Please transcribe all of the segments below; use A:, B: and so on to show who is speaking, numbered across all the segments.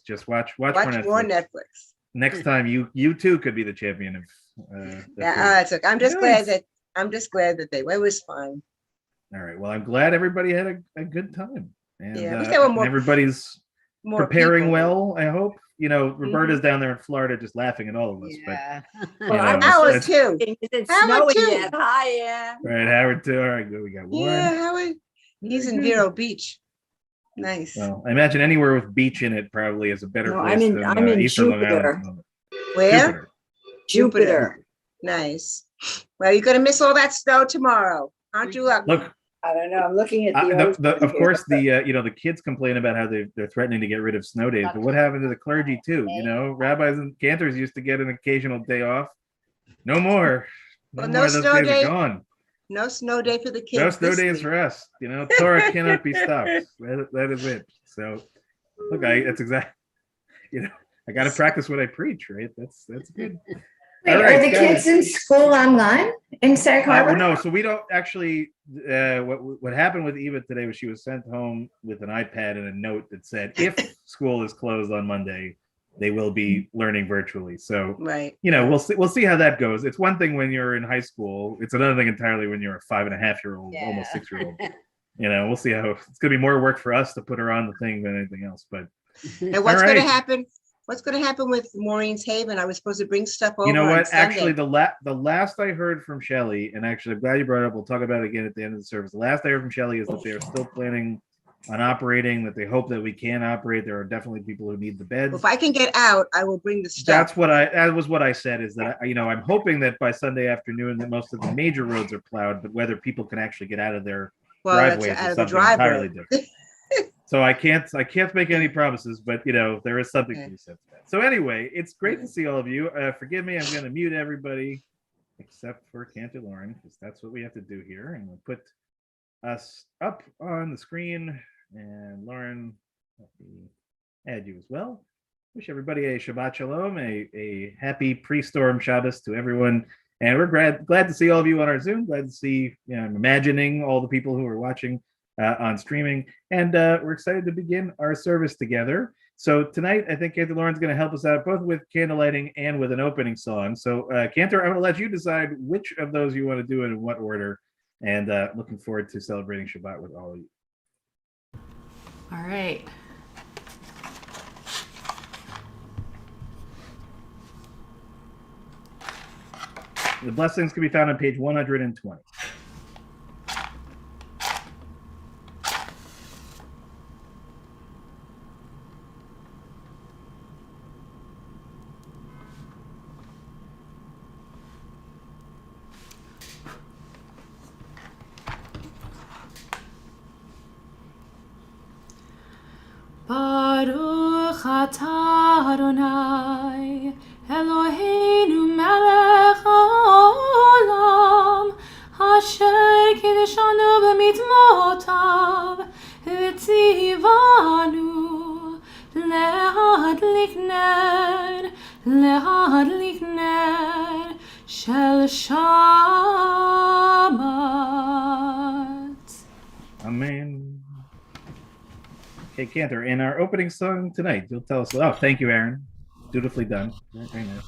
A: Just watch
B: more Netflix.
A: Next time, you too could be the champion of.
B: That's okay. I'm just glad that they. It was fine.
A: All right. Well, I'm glad everybody had a good time, and, everybody's preparing well. I hope. Roberta's down there in Florida just laughing at all of us.
C: Yeah.
A: But
B: Howard too.
C: Howard too. Hi, yeah.
A: Right, Howard too. All right, good. We got one.
B: Yeah, Howard. He's in Vero Beach. Nice.
A: Well, I imagine anywhere with beach in it probably is a better place than
C: I'm in
A: Eastern
C: Jupiter.
A: Long Island.
B: Where?
C: Jupiter.
B: Nice. Well, you're gonna miss all that snow tomorrow, aren't you?
A: Look.
C: I don't know. I'm looking at
A: of course, the kids complain about how they're threatening to get rid of snow days, but what happened to the clergy too? Rabbis and cantors used to get an occasional day off. No more. No more. Those days are gone.
B: No snow day for the kids.
A: No snow days for us. Torah cannot be stopped. That is it. So, look, that's exactly. I got to practice what I preach, right? That's good.
D: Wait, are the kids in school online in Sag Harbor?
A: No, so we don't actually. What happened with Eva today was she was sent home with an iPad and a note that said, if school is closed on Monday, they will be learning virtually. So,
B: right.
A: We'll see how that goes. It's one thing when you're in high school. It's another thing entirely when you're a 5.5-year-old, almost 6-year-old. We'll see how it's going to be more work for us to put her on the thing than anything else. But
B: and what's going to happen? What's going to happen with Maureen's Haven? I was supposed to bring stuff over.
A: You know what? Actually, the last I heard from Shelley, and actually, I'm glad you brought it up. We'll talk about it again at the end of the service. The last I heard from Shelley is that they are still planning on operating, that they hope that we can operate. There are definitely people who need the beds.
B: Well, if I can get out, I will bring the stuff.
A: That was what I said, is that I'm hoping that by Sunday afternoon that most of the major roads are plowed, but whether people can actually get out of their driveways is something entirely different. So I can't make any promises, but there is something to be said to that. So anyway, it's great to see all of you. Forgive me, I'm going to mute everybody except for Cantor Lauren, because that's what we have to do here. And we'll put us up on the screen. And Lauren, let me add you as well. Wish everybody a Shabbat Shalom, a happy pre-storm Shabbos to everyone. And we're glad to see all of you on our Zoom. Glad to see, I'm imagining all the people who are watching on streaming. And we're excited to begin our service together. So tonight, I think Cantor Lauren's going to help us out both with candle lighting and with an opening song. So Cantor, I'm going to let you decide which of those you want to do and in what order. And looking forward to celebrating Shabbat with all of you.
E: All right.
A: The blessings can be found on page 120.
E: Baruch atah Adonai Eloheinu melech haolam asher kiddushanu b'mitzvotav v'tzivanu lehadlik ner shel Shabbat.
A: Amen. Okay, Cantor, in our opening song tonight, you'll tell us. Oh, thank you, Aaron. Dutifully done. Very nice.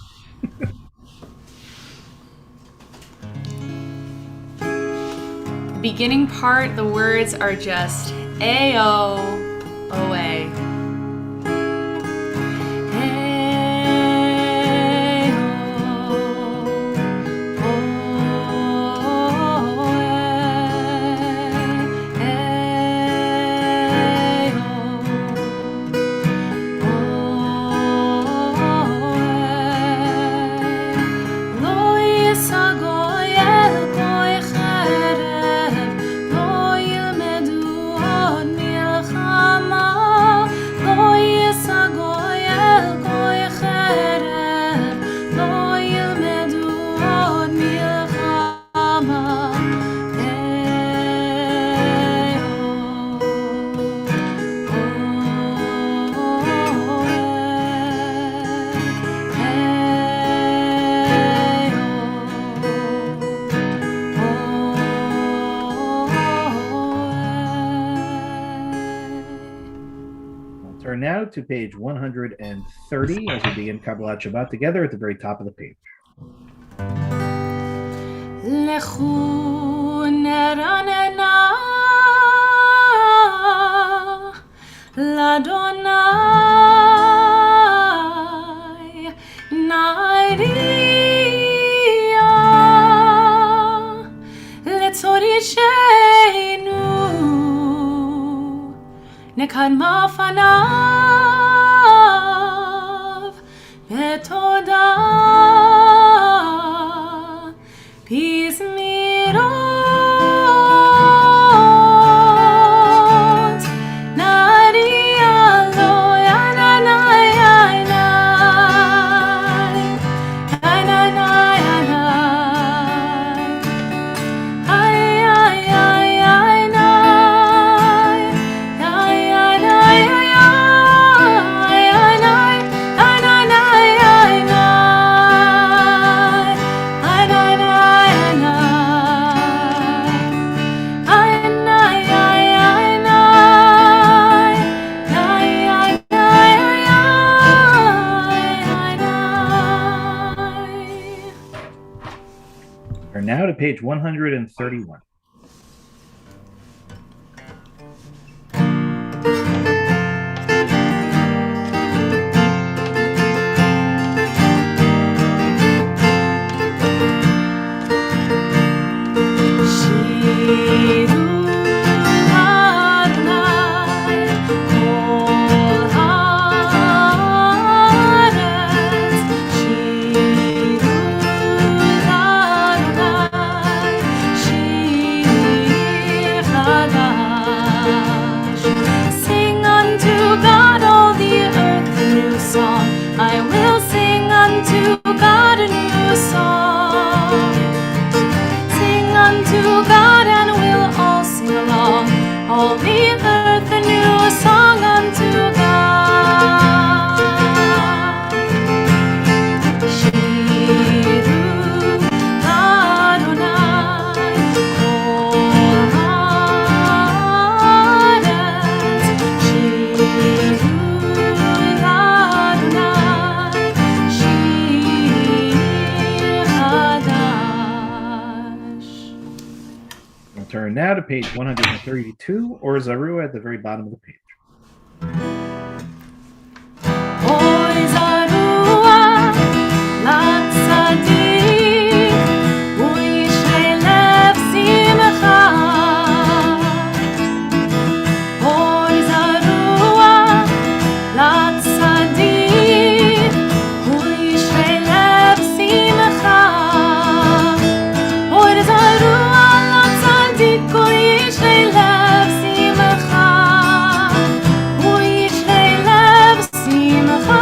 E: Beginning part, the words are just A-O-O-A.
A: to page 130 as we begin Kabbalat Shabbat together at the very top of the page.
E: Lechu neranena l'Adonai nairia letzorishenu nekadma fanav betoda peace mirot naria lo yananai
A: Turn now to page 131.
E: All the earth a new song unto God. Shiru Adonai kol haaretz. Shiru Adonai shir chadash.
A: We'll turn now to page 132, or Zaru at the very bottom of the page.
E: Oy zarua latzadik u'yishrei lev simcha. Oy zarua latzadik u'yishrei lev simcha. Oy zarua latzadik u'yishrei lev simcha. U'yishrei lev simcha.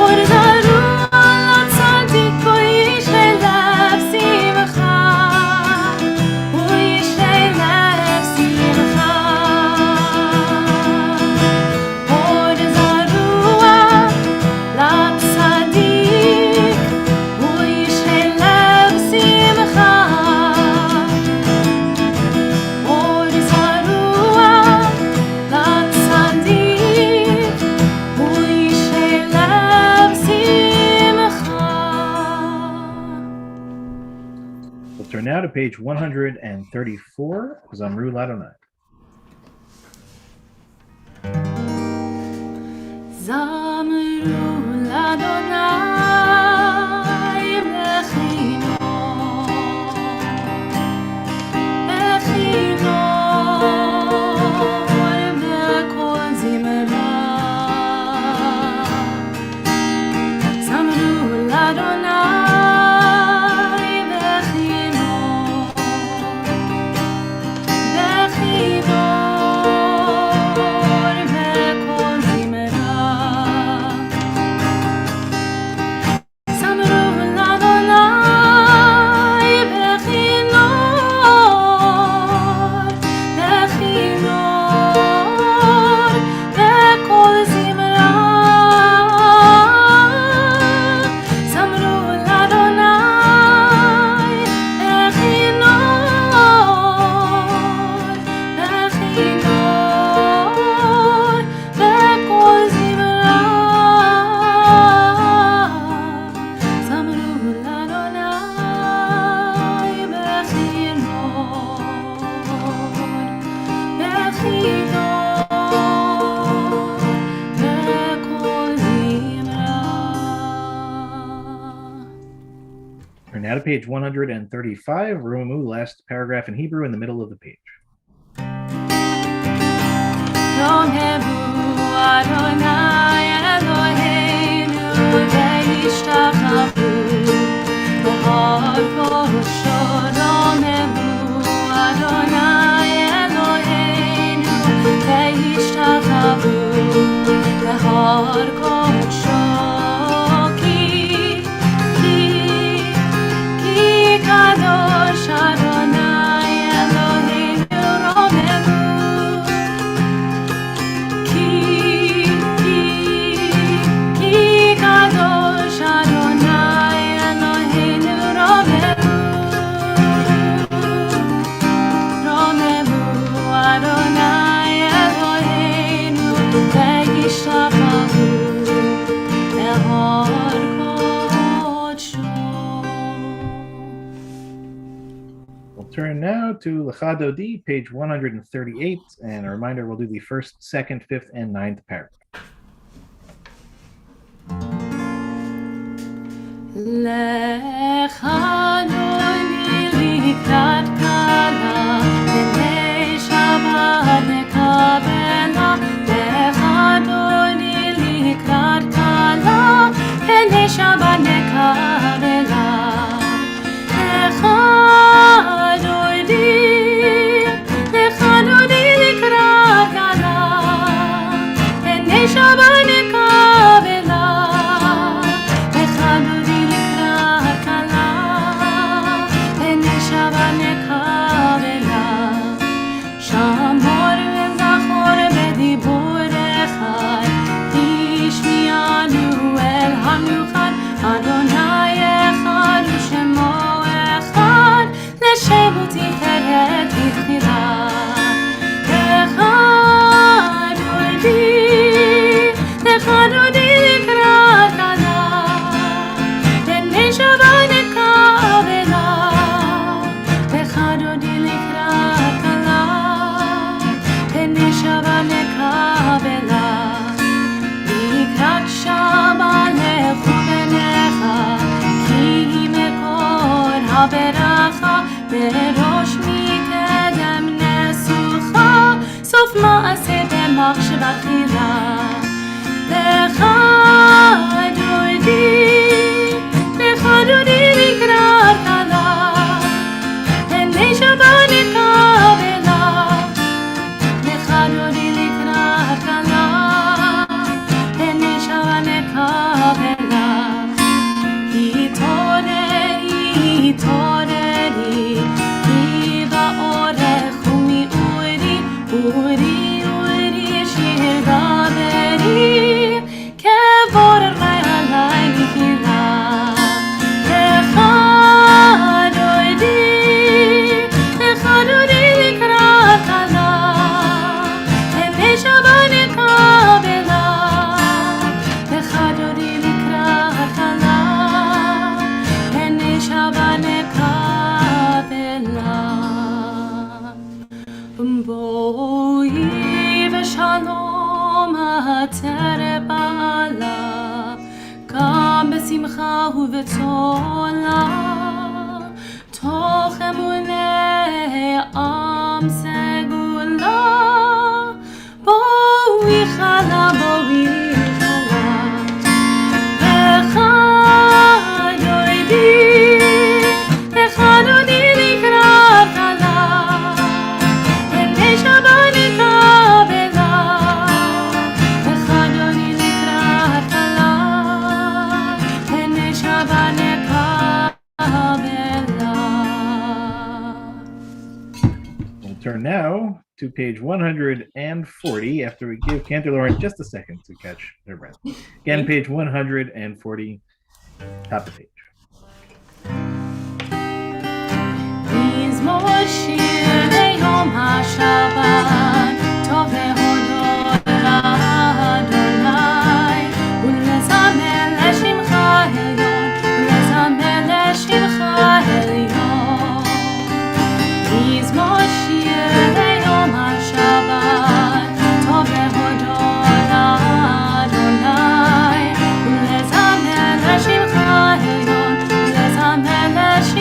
E: Oy zarua latzadik u'yishrei lev simcha. U'yishrei lev simcha. Oy zarua latzadik u'yishrei lev simcha. Oy zarua latzadik u'yishrei lev simcha.
A: We'll turn now to page 134, Zamru Ladonai.
E: Zamru l'Adonai bechino, bechino v'kol zimra. Zamru l'Adonai bechino, bechino v'kol zimra.
A: now to page 135. Rumu, last paragraph in Hebrew in the middle of the page. Turn now to Lecha Dodi, page 138, and a reminder, we'll do the first, second, fifth, and ninth paragraph.
E: Lecha Dodi likrat kala, B'nei Shabbat nekabela. Lecha Dodi likrat kala, B'nei Shabbat nekabela. Lecha בראש מקדם נסוכה, סוף מעשה במחשבה תחילה. לך דודי לקראת קלה, בני שבת נקבלה. לך דודי לקראת קלה, בני שבת נקבלה. התעוררי אורי שיר דברי, כבור עלי נחילה. לך דודי לקראת קלה, בני שבת נקבלה. לך דודי לקראת קלה, בני שבת נקבלה. בואי ושלום התרב עלה, גם בשמחה ובצולה, תוך אמוני עם סגולה. בואי חלה, בואי חלה. לך דודי לקראת קלה, בני שבת נקבלה. לך דודי לקראת קלה, בני שבת נקבלה.
A: We'll turn now to page 140 after we give Cantor Lauren just a second to catch their breath. Again, page 140, top of page.
E: מזמור שיר ליום השבת, טוב להודות לאדוני, ולזמר לשמך העליון, ולזמר לשמך העליון. מזמור שיר ליום השבת, טוב להודות לאדוני, ולזמר לשמך העליון, ולזמר לשמך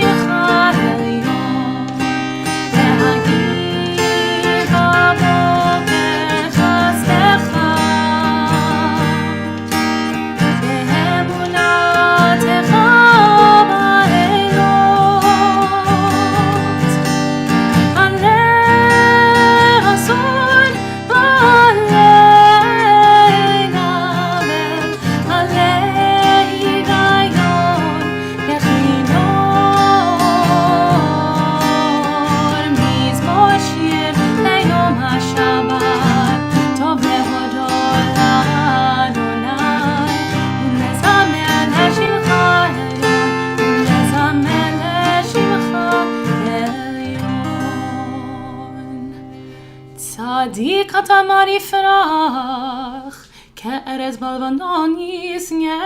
E: התמר יפרח, כארץ בלבנון ישנא,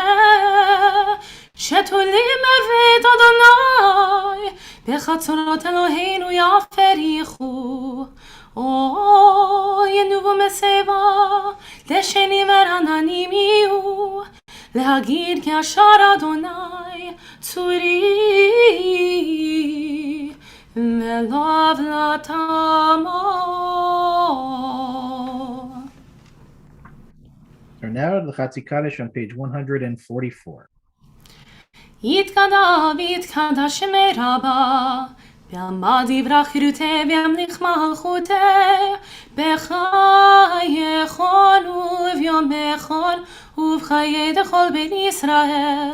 E: שתולים בבית אדוני, בחצרות אלוהינו יפריחו. ינובו משיבה, לשני ורעננים יהיו, להגיד כי אשר אדוני צורי, ולא עוולת עמו.
A: So now the Chatzi Kaddish on page 144.
E: יתקדע ויתקדע שמי רבה, בעמד יברח חירותי וימליך מלכותי, בחייכון וביומכון ובחיי דכל בית ישראל,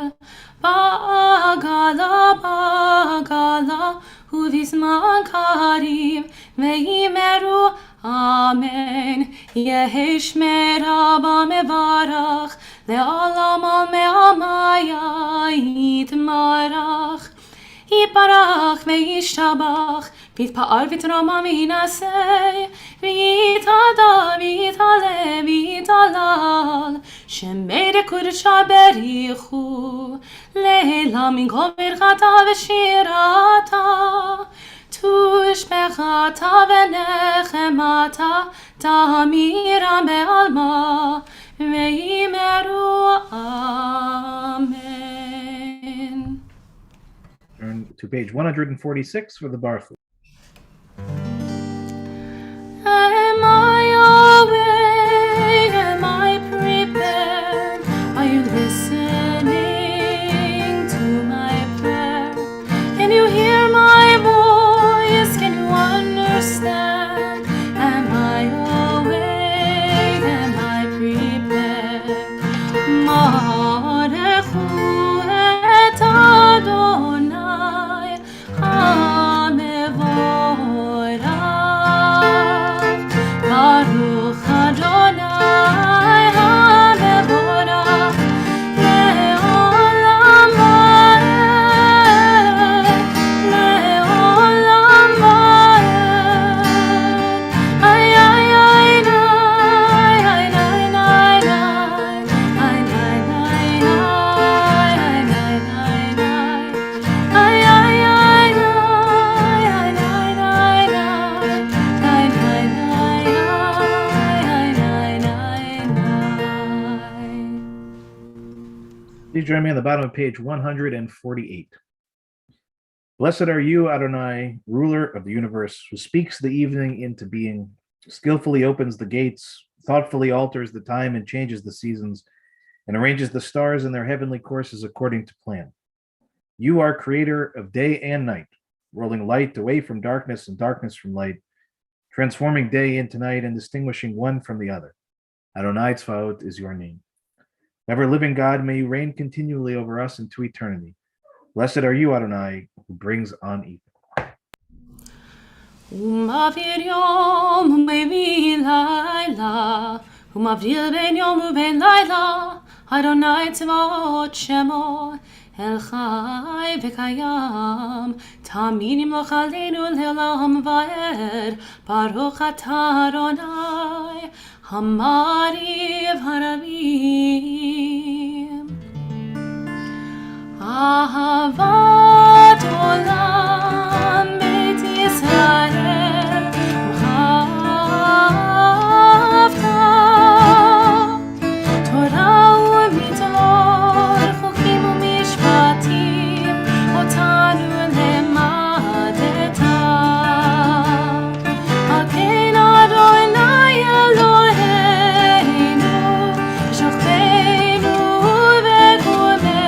E: בעגלה בעגלה ובזמן קריב ויאמרו אמן. יהי שמי רבה מברך, לעולם מעמיה יתמרח. יתברך וישתבח, ויתפאר ויתרומם וינשא, ויתהדר ויתהלל ויתהלל, שמי קודשא בריחו, לילה מן כל ברכתה ושירתה, תושבחתה ונחמתה, תמירה בעלמה, ויאמרו אמן.
A: Turn to page 146 for the Baruch.
E: Am I awake? Am I prepared? Are you listening to my prayer? Can you hear my voice? Can you understand? Am I awake? Am I prepared? Marechu et Adonai HaMevorach, Baruch Adonai HaMevorach, Le'olam va'ed, Le'olam va'ed. Ay, ay, ay, nay, ay, nay, nay, nay, ay, nay, nay, nay, ay, nay, nay, nay. Ay, ay, ay, nay, ay, nay, nay, nay, ay, nay, nay, ay, nay, nay, nay.
A: Please join me on the bottom of page 148. Blessed are you, Adonai, ruler of the universe, who speaks the evening into being, skillfully opens the gates, thoughtfully alters the time and changes the seasons, and arranges the stars in their heavenly courses according to plan. You are creator of day and night, rolling light away from darkness and darkness from light, transforming day into night and distinguishing one from the other. Adonai Tzvaot is your name. Ever living God, may you reign continually over us into eternity. Blessed are you, Adonai, who brings on evil.
E: ומעביר יום ומביא לילה, ומבדיל בין יום ובין לילה, אדוני צבאות שמו, אל חי וקיים, תמיד ימלוך עלינו לעולם ועד, ברוך אתה אדוני, המריב הרבים. אהבת עולם בית ישראל, וכאבת תורה ומידות, חוקים ומשפטים, אותנו למדת. על כן אדוני אלוהינו, שוכבנו וקומנו,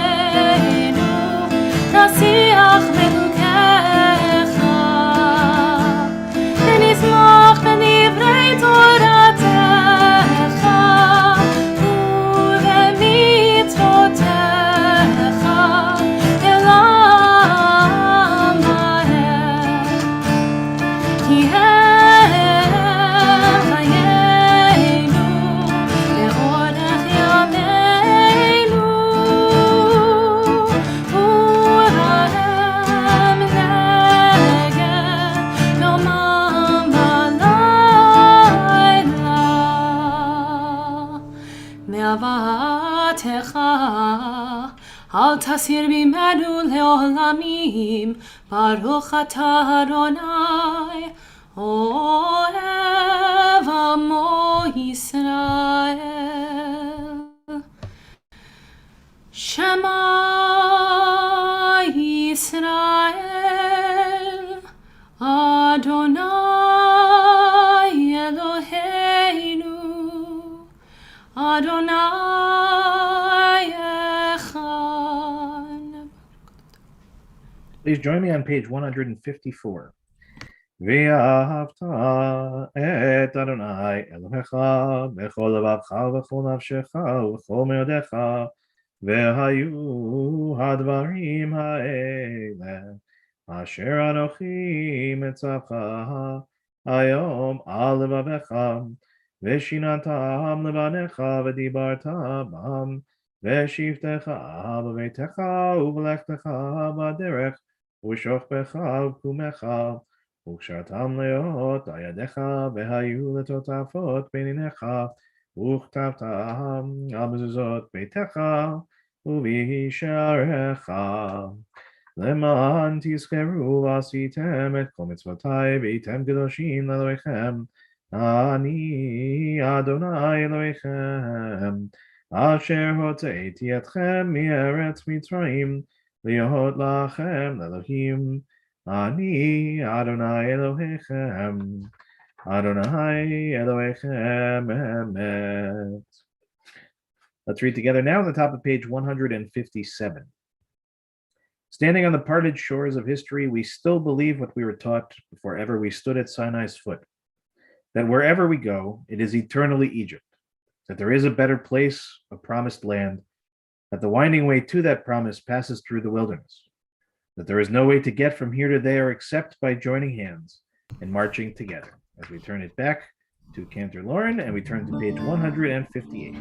E: מאהבתך אל תסיר ממנו לעולמים ברוך אתה אדוני אוהב עמו ישראל שמע ישראל אדוני אלוהינו אדוני echad.
A: Please join me on page 154. ואהבת את אדוני אלוהיך בכל לבבך ובכל נפשך ובכל מאודך והיו הדברים האלה אשר אנוכי מצווך היום על לבביך ושיננתם לבניך ודיברת בם ושבתך בביתך ובלכתך בדרך ושוכבך ובקומך וקשרתם להיות על ידיך והיו לטוטפות בין עיניך וכתבתם על מזוזות ביתך ובשעריך למען תזכרו ועשיתם את כל מצוותיי והייתם קדושים לאלוהיכם אני אדוני אלוהיכם אשר הוצאתי אתכם מארץ מצרים להיות לכם לאלוהים אני אדוני אלוהיכם Adonai Elohechem Emet. Let's read together now at the top of page 157. Standing on the parted shores of history, we still believe what we were taught before ever we stood at Sinai's foot, that wherever we go, it is eternally Egypt, that there is a better place, a promised land, that the winding way to that promise passes through the wilderness, that there is no way to get from here to there except by joining hands and marching together. As we turn it back to Cantor Lauren and we turn to page 158.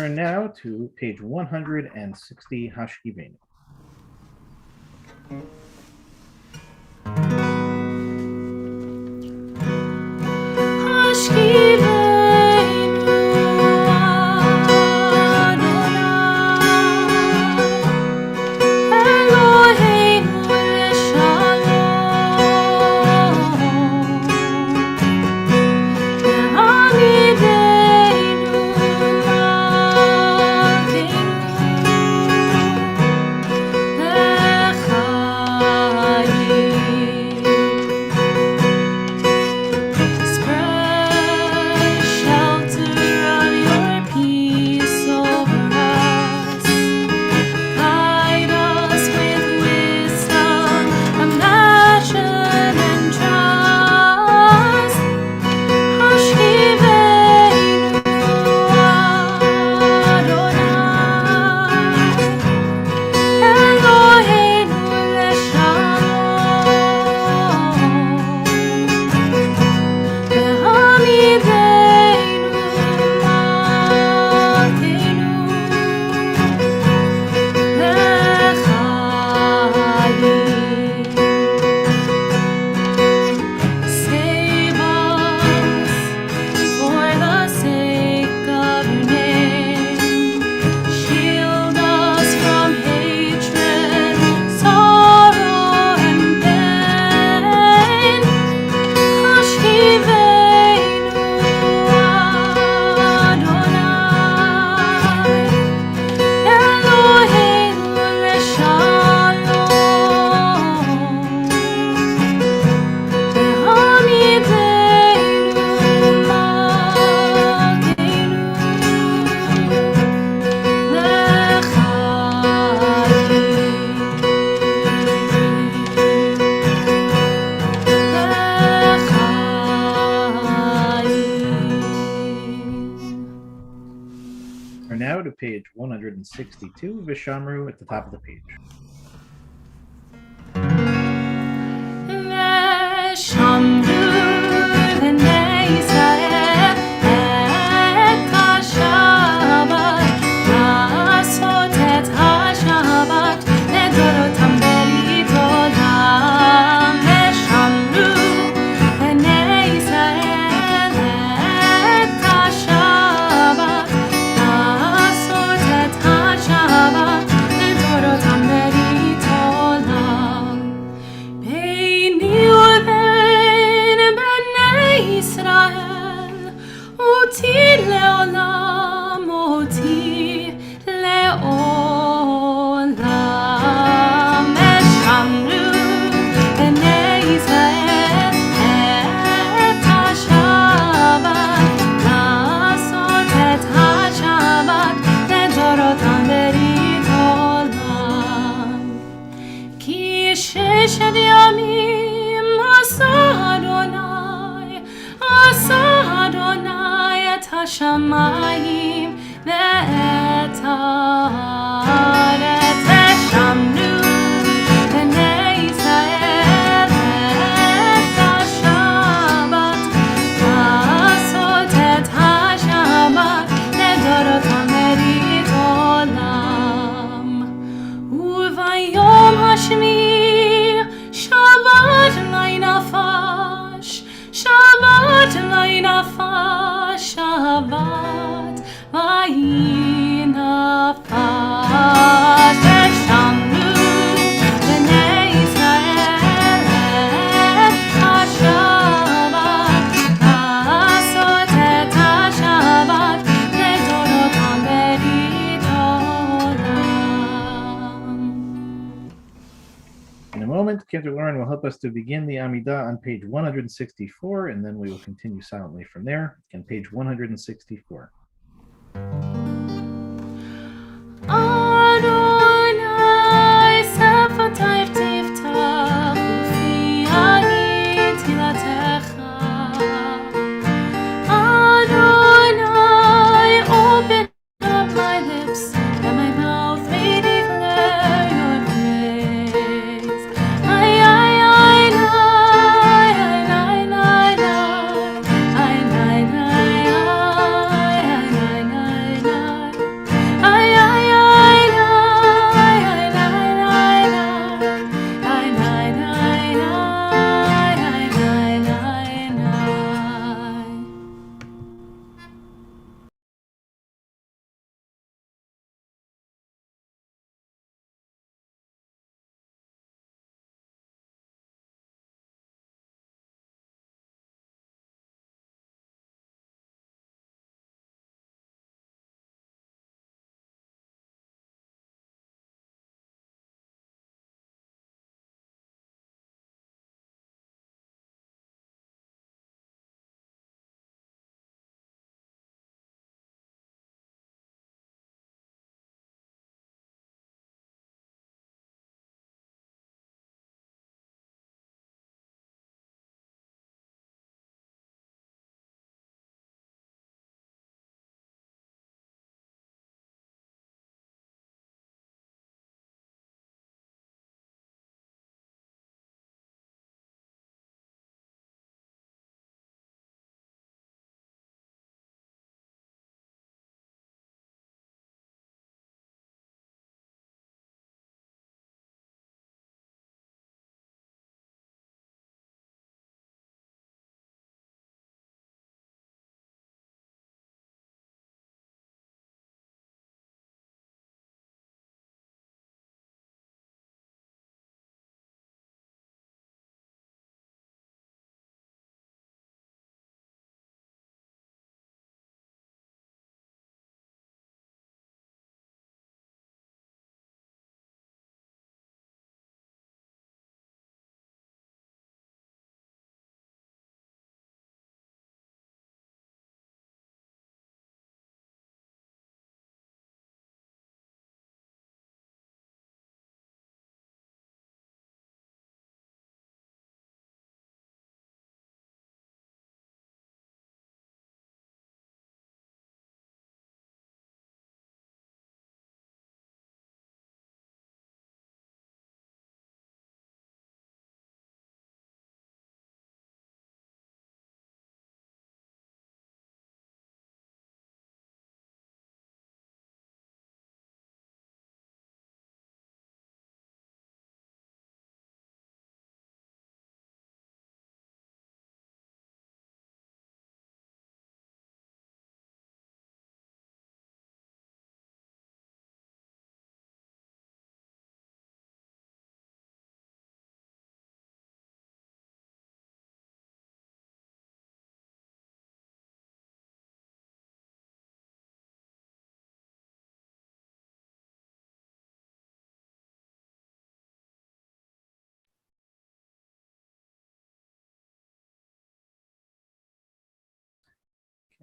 A: Now to page 160, Hashkivenu.
E: Spread
A: to page 162, Vishamru at the top of the page.
E: השמיים ואת הארץ ושמנו בני ישראל את השבת לעשות את השבת לדורותם ברית עולם וביום השביעי שבת לא נפש שבת לא נפש שבת וינפש ושמנו בני ישראל את השבת לעשות את השבת לדורותם ברית עולם.
A: In a moment, Cantor Lauren will help us to begin the Amidah on page 164, and then we will continue silently from there. On page 164.
E: Adonai sefatayv tiftach ufi tfilatecha. Adonai, open up my lips and my mouth may declare your praise. Ay, ay, ay, ay, ay, ay, ay, ay, ay, ay, ay, ay, ay, ay, ay.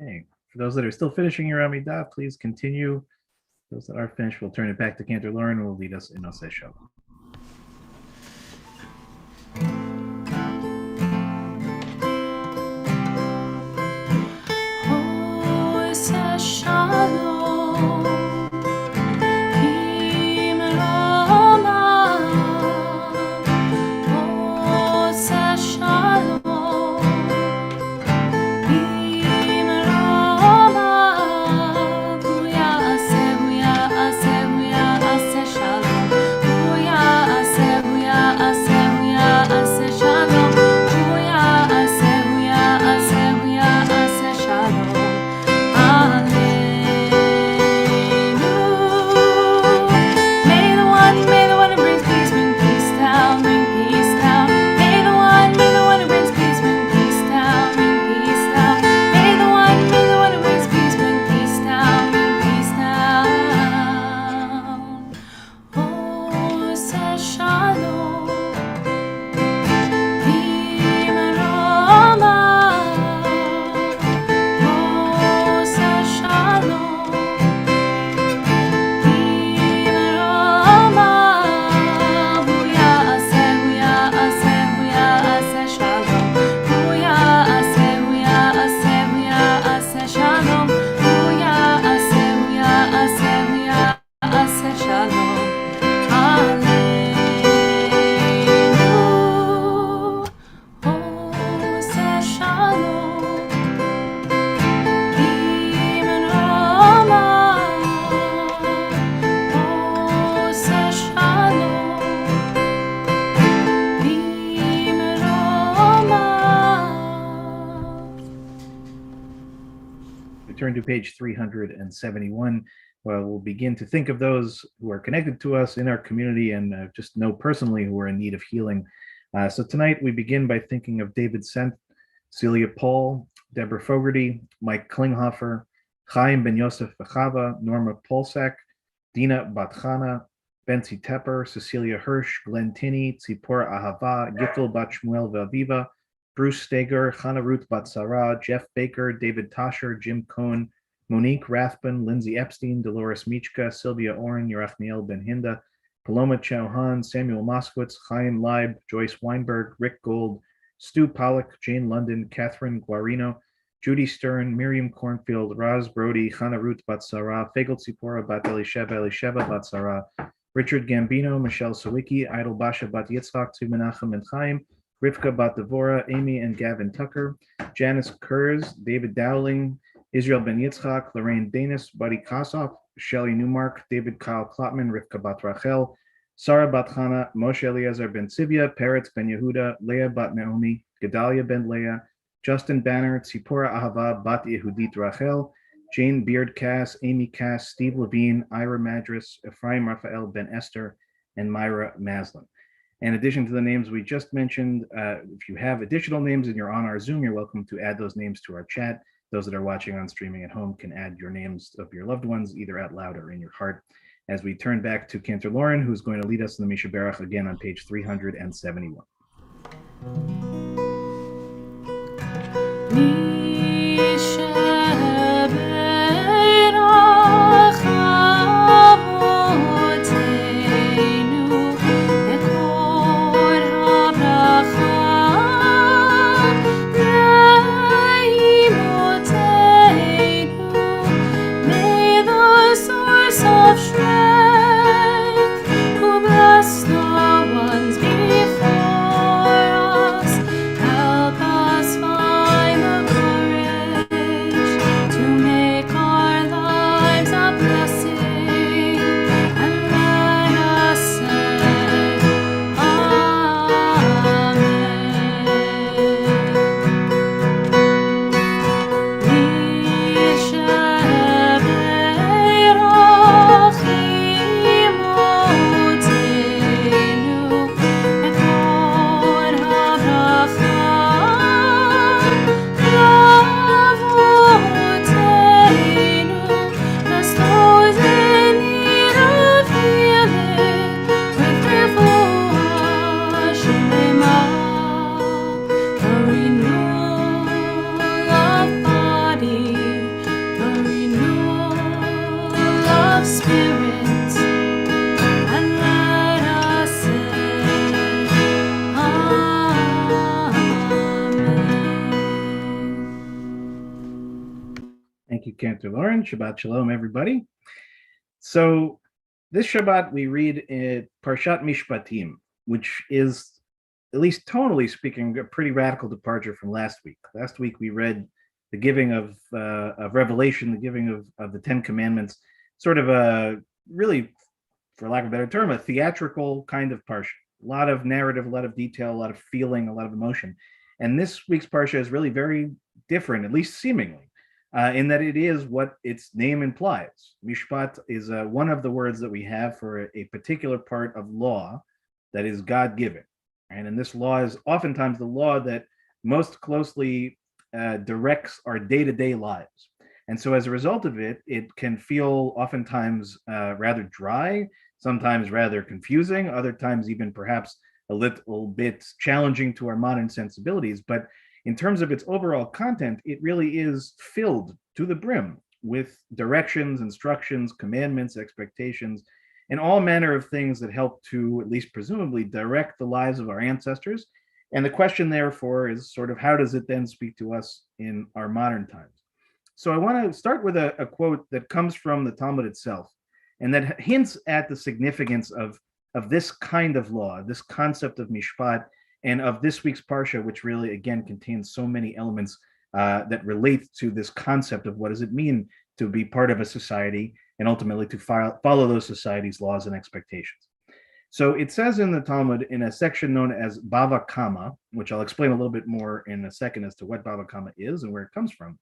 A: Okay. For those that are still finishing your Amidah, please continue. Those that are finished, we'll turn it back to Cantor Lauren, who will lead us in Oseh Shalom.
E: Oseh Shalom.
A: Turn to page 371. We'll begin to think of those who are connected to us in our community and just know personally who are in need of healing. So tonight we begin by thinking of David Sent, Celia Paul, Deborah Fogarty, Mike Klinghoffer, Chaim Ben Yosef Bechava, Norma Polsak, Dina Batchana, Bentzi Tepper, Cecilia Hirsch, Glenn Tinney, Tzipora Ahava, Gittel Bat Shmuel Velviva, Bruce Steger, Hannah Ruth Batsara, Jeff Baker, David Tosher, Jim Cohn, Monique Rathbun, Lindsay Epstein, Dolores Michka, Sylvia Oren, Yerachmiel Ben Hinda, Paloma Chauhan, Samuel Moskowitz, Chaim Leib, Joyce Weinberg, Rick Gold, Stu Pollock, Jane London, Catherine Guarino, Judy Stern, Miriam Cornfield, Raz Brody, Hannah Ruth Batsara, Fagel Tzipora Bat Elisheva Batsara, Richard Gambino, Michelle Sawicki, Idol Basha Bat Yitzhak, Menachem and Chaim, Rivka Bat Devora, Amy and Gavin Tucker, Janice Kurz, David Dowling, Israel Ben Yitzchak, Lorraine Danis, Buddy Kossoff, Shelley Newmark, David Kyle Klotman, Rivka Bat Rachel, Sarah Bat Chana, Moshe Eliezer Ben Sivia, Peretz Ben Yehuda, Leah Bat Naomi, Gedalia Ben Leah, Justin Banner, Tzipora Ahava, Bat Yehudit Rachel, Jane Beard Cass, Amy Cass, Steve Levine, Ira Madras, Ephraim Raphael Ben Esther, and Myra Maslin. In addition to the names we just mentioned, if you have additional names and you're on our Zoom, you're welcome to add those names to our chat. Those that are watching on streaming at home can add your names of your loved ones either out loud or in your heart. As we turn back to Cantor Lauren, who's going to lead us in the Misha Berach again on page 371.
E: Before us, help us find the
A: Thank you, Cantor Lauren. Shabbat Shalom, everybody. So this Shabbat we read in Parshat Mishpatim, which is, at least tonally speaking, a pretty radical departure from last week. Last week we read the giving of Revelation, the giving of the Ten Commandments, sort of a really, for lack of a better term, a theatrical kind of parsha. A lot of narrative, a lot of detail, a lot of feeling, a lot of emotion. And this week's parsha is really very different, at least seemingly, in that it is what its name implies. Mishpat is one of the words that we have for a particular part of law that is God-given. And this law is oftentimes the law that most closely directs our day-to-day lives. And so as a result of it, it can feel oftentimes rather dry, sometimes rather confusing, other times even perhaps a little bit challenging to our modern sensibilities. But in terms of its overall content, it really is filled to the brim with directions, instructions, commandments, expectations, and all manner of things that help to, at least presumably, direct the lives of our ancestors. And the question, therefore, is sort of how does it then speak to us in our modern times? So I want to start with a quote that comes from the Talmud itself, and that hints at the significance of this kind of law, this concept of mishpat, and of this week's parsha, which really, again, contains so many elements that relate to this concept of what does it mean to be part of a society and ultimately to follow those society's laws and expectations. So it says in the Talmud, in a section known as Bava Kama, which I'll explain a little bit more in a second as to what Bava Kama is and where it comes from,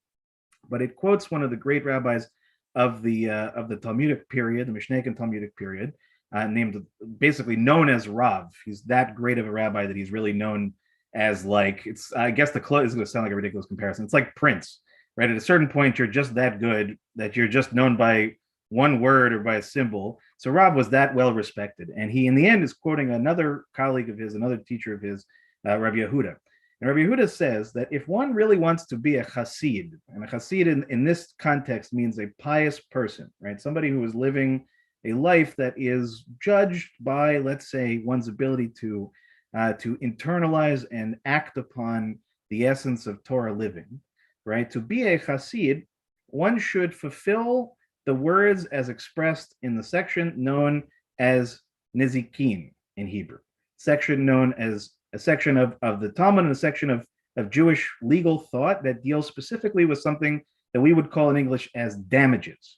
A: but it quotes one of the great rabbis of the Talmudic period, the Mishnaic and Talmudic period, named, basically known as Rav. He's that great of a rabbi that he's really known as, like, it's, I guess the close is going to sound like a ridiculous comparison. It's like Prince, right? At a certain point, you're just that good that you're just known by one word or by a symbol. So Rav was that well respected. And he, in the end, is quoting another colleague of his, another teacher of his, Rabbi Yehuda. And Rabbi Yehuda says that if one really wants to be a chassid, and a chassid in this context means a pious person, right? Somebody who is living a life that is judged by, let's say, one's ability to internalize and act upon the essence of Torah living, right? To be a chassid, one should fulfill the words as expressed in the section known as Nezikin in Hebrew, section known as a section of the Talmud and a section of Jewish legal thought that deals specifically with something that we would call in English as damages.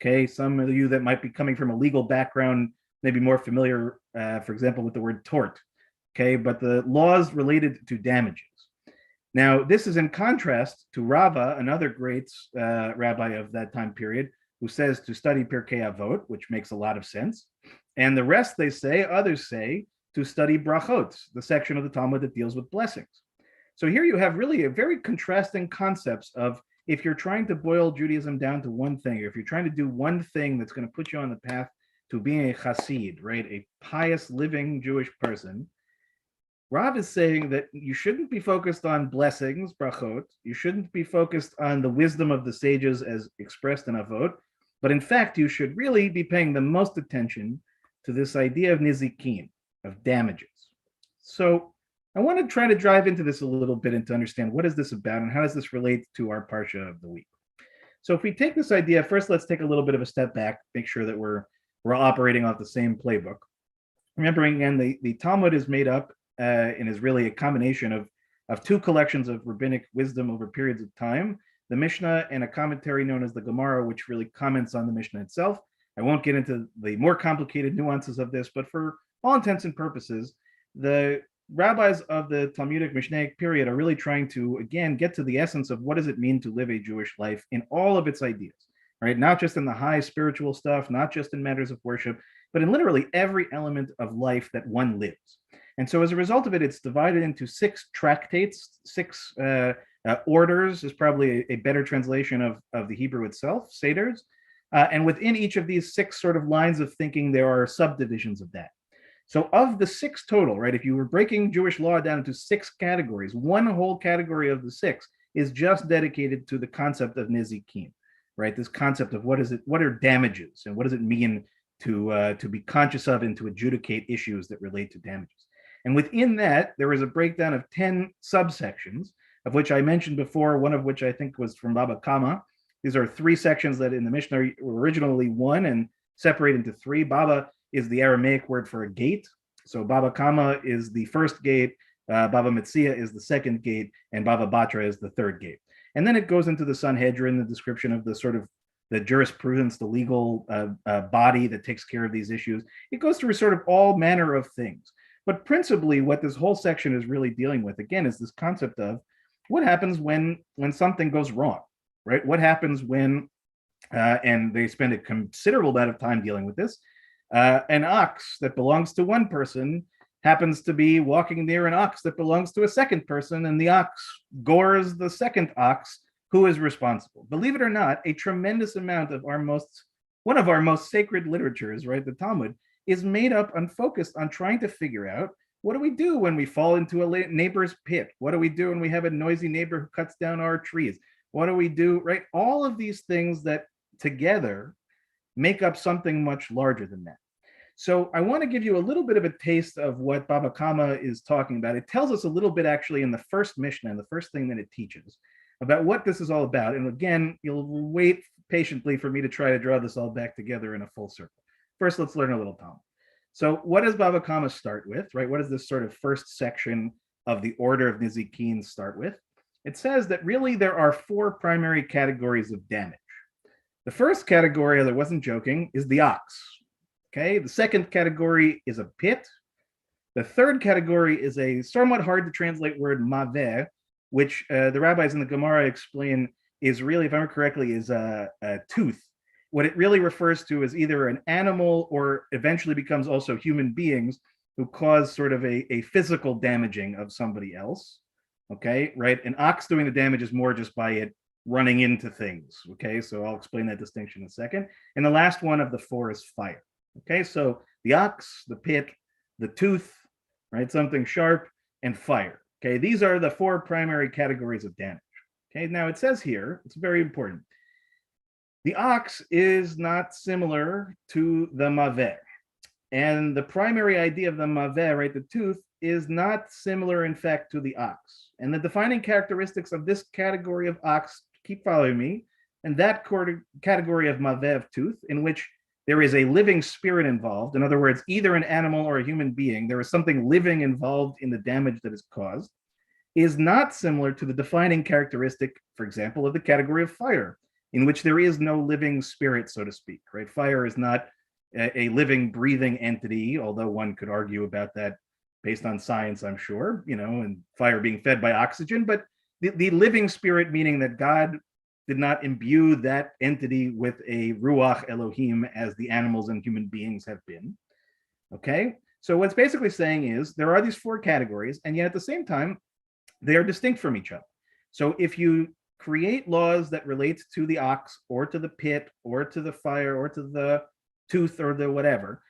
A: Okay, some of you that might be coming from a legal background may be more familiar, for example, with the word tort. Okay, but the laws related to damages. Now, this is in contrast to Rava, another great rabbi of that time period, who says to study Pirkei Avot, which makes a lot of sense. And the rest, others say, to study Brachot, the section of the Talmud that deals with blessings. So here you have really a very contrasting concepts of, if you're trying to boil Judaism down to one thing, or if you're trying to do one thing that's going to put you on the path to being a chassid, right, a pious living Jewish person, Rav is saying that you shouldn't be focused on blessings, brachot. You shouldn't be focused on the wisdom of the sages as expressed in Avot, but in fact, you should really be paying the most attention to this idea of nizikin, of damages. So I want to try to drive into this a little bit and to understand what is this about and how does this relate to our parsha of the week. So if we take this idea, first let's take a little bit of a step back, make sure that we're operating off the same playbook. Remembering again, the Talmud is made up and is really a combination of two collections of rabbinic wisdom over periods of time, the Mishnah and a commentary known as the Gemara, which really comments on the Mishnah itself. I won't get into the more complicated nuances of this, but for all intents and purposes, the rabbis of the Talmudic Mishnaic period are really trying to, again, get to the essence of what does it mean to live a Jewish life in all of its ideas, right? Not just in the high spiritual stuff, not just in matters of worship, but in literally every element of life that one lives. And so as a result of it, it's divided into 6 tractates, 6 orders is probably a better translation of the Hebrew itself, seders. And within each of these 6 sort of lines of thinking, there are subdivisions of that. So of the 6 total, right, if you were breaking Jewish law down into 6 categories, one whole category of the 6 is just dedicated to the concept of nizikin, right? This concept of what are damages and what does it mean to be conscious of and to adjudicate issues that relate to damages. And within that, there is a breakdown of 10 subsections, of which I mentioned before, one of which I think was from Bava Kama, These are three sections that in the Mishnah were originally one and separate into three. Baba is the Aramaic word for a gate. So Baba Kama is the first gate, Baba Metzia is the second gate, and Baba Batra is the third gate. And then it goes into the Sanhedrin, the description of the sort of the jurisprudence, the legal body that takes care of these issues. It goes through sort of all manner of things. But principally, what this whole section is really dealing with, again, is this concept of what happens when something goes wrong, right? What happens when, and they spend a considerable amount of time dealing with this, an ox that belongs to one person happens to be walking near an ox that belongs to a second person, and the ox gores the second ox. Who is responsible? Believe it or not, a tremendous amount of one of our most sacred literatures, right, the Talmud, is made up and focused on trying to figure out, what do we do when we fall into a neighbor's pit? What do we do when we have a noisy neighbor who cuts down our trees? What do we do, right? All of these things that together make up something much larger than that. So I want to give you a little bit of a taste of what Baba Kama is talking about. It tells us a little bit actually in the first Mishnah, the first thing that it teaches about what this is all about. And again, you'll wait patiently for me to try to draw this all back together in a full circle. First, let's learn a little Talmud. So what does Baba Kama start with, right? What does this sort of first section of the order of Nizikin start with? It says that really there are four primary categories of damage. The first category, as I wasn't joking, is the ox. Okay, the second category is a pit. The third category is a somewhat hard to translate word maveh, which the rabbis in the Gemara explain is really, if I remember correctly, is a tooth. What it really refers to is either an animal or eventually becomes also human beings who cause sort of a physical damaging of somebody else. Okay, right? An ox doing the damage is more just by it running into things. Okay, so I'll explain that distinction in a second. And the last one of the four is fire. Okay, so the ox, the pit, the tooth, right? Something sharp, and fire. Okay, these are the four primary categories of damage. Okay, now it says here, it's very important. The ox is not similar to the maveh. And the primary idea of the maveh, right, the tooth, is not similar, in fact, to the ox. And the defining characteristics of this category of ox, keep following me, and that category of maveh, of tooth, in which there is a living spirit involved. In other words, either an animal or a human being, there is something living involved in the damage that is caused, is not similar to the defining characteristic, for example, of the category of fire, in which there is no living spirit, so to speak, right? Fire is not a living, breathing entity, although one could argue about that based on science, I'm sure, and fire being fed by oxygen, but the living spirit, meaning that God did not imbue that entity with a Ruach Elohim as the animals and human beings have been. Okay, so what's basically saying is there are these four categories, and yet at the same time, they are distinct from each other. So if you create laws that relate to the ox or to the pit or to the fire or to the tooth or the whatever,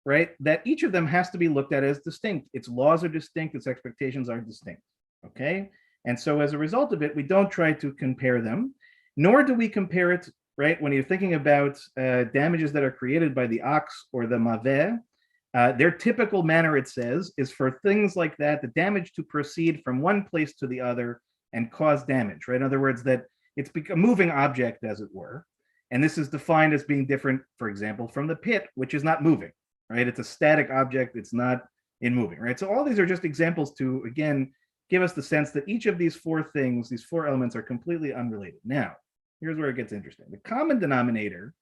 A: right, that each of them has to be looked at as distinct. Its laws are distinct, its expectations are distinct. Okay, and so as a result of it, we don't try to compare them. Nor do we compare it, right, when you're thinking about damages that are created by the ox or the maveh. Their typical manner, it says, is for things like that, the damage to proceed from one place to the other and cause damage, right? In other words, that it's a moving object, as it were. And this is defined as being different, for example, from the pit, which is not moving, right? It's a static object. It's not in moving, right? So all these are just examples to, again, give us the sense that each of these four things, these four elements, are completely unrelated. Now, here's where it gets interesting. The common denominator